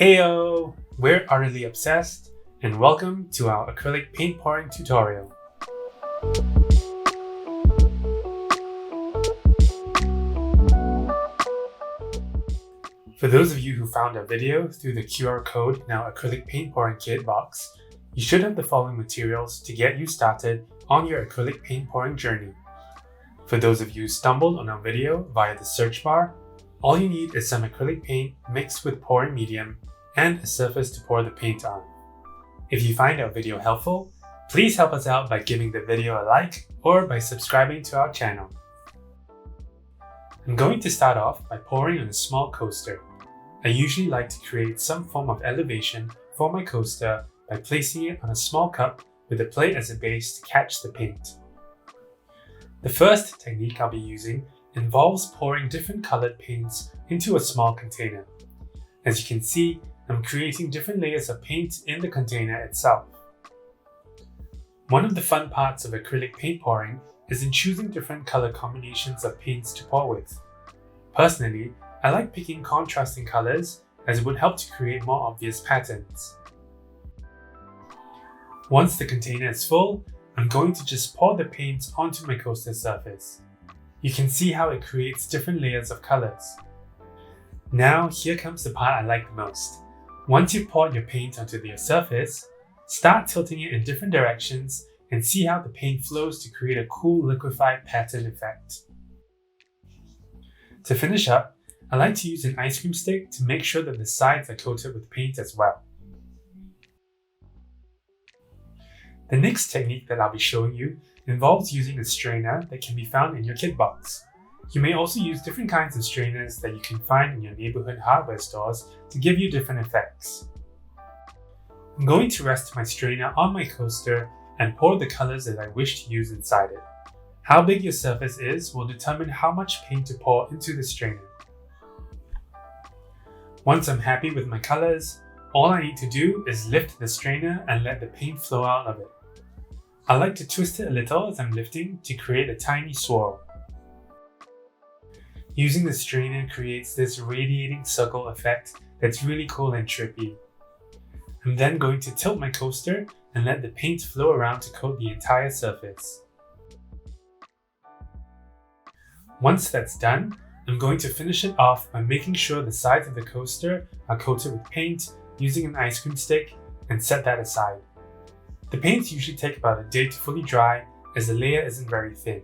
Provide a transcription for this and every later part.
Heyo! We're Arterly obsessed, and welcome to our acrylic paint pouring tutorial. For those of you who found our video through the QR code in our acrylic paint pouring kit box, you should have the following materials to get you started on your acrylic paint pouring journey. For those of you who stumbled on our video via the search bar, all you need is some acrylic paint mixed with pouring medium and a surface to pour the paint on. If you find our video helpful, please help us out by giving the video a like or by subscribing to our channel. I'm going to start off by pouring on a small coaster. I usually like to create some form of elevation for my coaster by placing it on a small cup with a plate as a base to catch the paint. The first technique I'll be using involves pouring different colored paints into a small container. As you can see, I'm creating different layers of paint in the container itself. One of the fun parts of acrylic paint pouring is in choosing different color combinations of paints to pour with. Personally, I like picking contrasting colors as it would help to create more obvious patterns. Once the container is full, I'm going to just pour the paint onto my coaster surface. You can see how it creates different layers of colors. Now, here comes the part I like the most. Once you've poured your paint onto your surface, start tilting it in different directions and see how the paint flows to create a cool liquefied pattern effect. To finish up, I like to use an ice cream stick to make sure that the sides are coated with paint as well. The next technique that I'll be showing you involves using a strainer that can be found in your kit box. You may also use different kinds of strainers that you can find in your neighborhood hardware stores to give you different effects. I'm going to rest my strainer on my coaster and pour the colors that I wish to use inside it. How big your surface is will determine how much paint to pour into the strainer. Once I'm happy with my colors, all I need to do is lift the strainer and let the paint flow out of it. I like to twist it a little as I'm lifting to create a tiny swirl. Using the strainer creates this radiating circle effect that's really cool and trippy. I'm then going to tilt my coaster and let the paint flow around to coat the entire surface. Once that's done, I'm going to finish it off by making sure the sides of the coaster are coated with paint using an ice cream stick and set that aside. The paints usually take about a day to fully dry as the layer isn't very thin.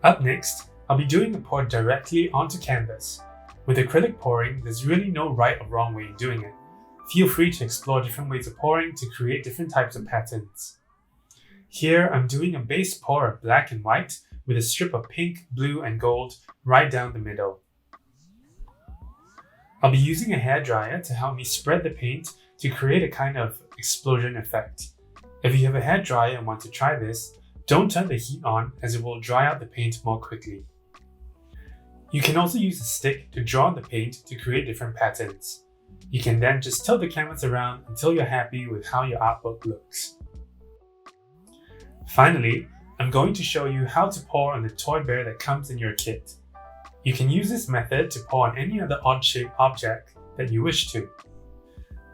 Up next, I'll be doing a pour directly onto canvas. With acrylic pouring, there's really no right or wrong way of doing it. Feel free to explore different ways of pouring to create different types of patterns. Here, I'm doing a base pour of black and white with a strip of pink, blue, and gold right down the middle. I'll be using a hairdryer to help me spread the paint to create a kind of explosion effect. If you have a hairdryer and want to try this, don't turn the heat on as it will dry out the paint more quickly. You can also use a stick to draw on the paint to create different patterns. You can then just tilt the canvas around until you're happy with how your artwork looks. Finally, I'm going to show you how to pour on the toy bear that comes in your kit. You can use this method to pour on any other odd-shaped object that you wish to.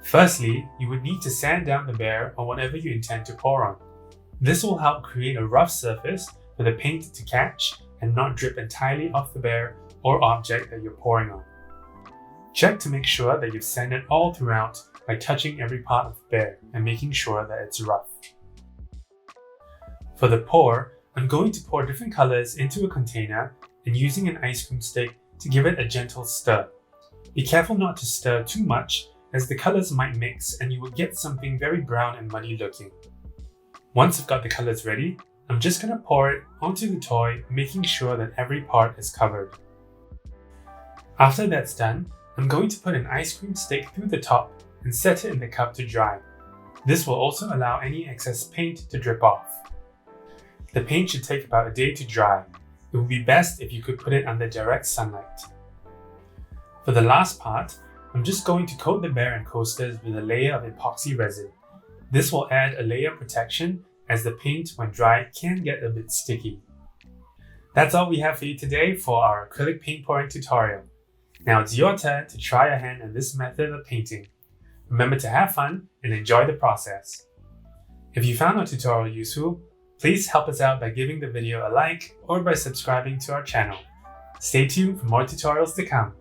Firstly, you would need to sand down the bear or whatever you intend to pour on. This will help create a rough surface for the paint to catch and not drip entirely off the bear or object that you're pouring on. Check to make sure that you've sanded all throughout by touching every part of the bear and making sure that it's rough. For the pour, I'm going to pour different colors into a container and using an ice cream stick to give it a gentle stir. Be careful not to stir too much as the colors might mix and you will get something very brown and muddy looking. Once I've got the colors ready, I'm just going to pour it onto the toy, making sure that every part is covered. After that's done, I'm going to put an ice cream stick through the top and set it in the cup to dry. This will also allow any excess paint to drip off. The paint should take about a day to dry. It would be best if you could put it under direct sunlight. For the last part, I'm just going to coat the bear and coasters with a layer of epoxy resin. This will add a layer of protection as the paint, when dry, can get a bit sticky. That's all we have for you today for our acrylic paint pouring tutorial. Now it's your turn to try your hand at this method of painting. Remember to have fun and enjoy the process. If you found our tutorial useful, please help us out by giving the video a like or by subscribing to our channel. Stay tuned for more tutorials to come.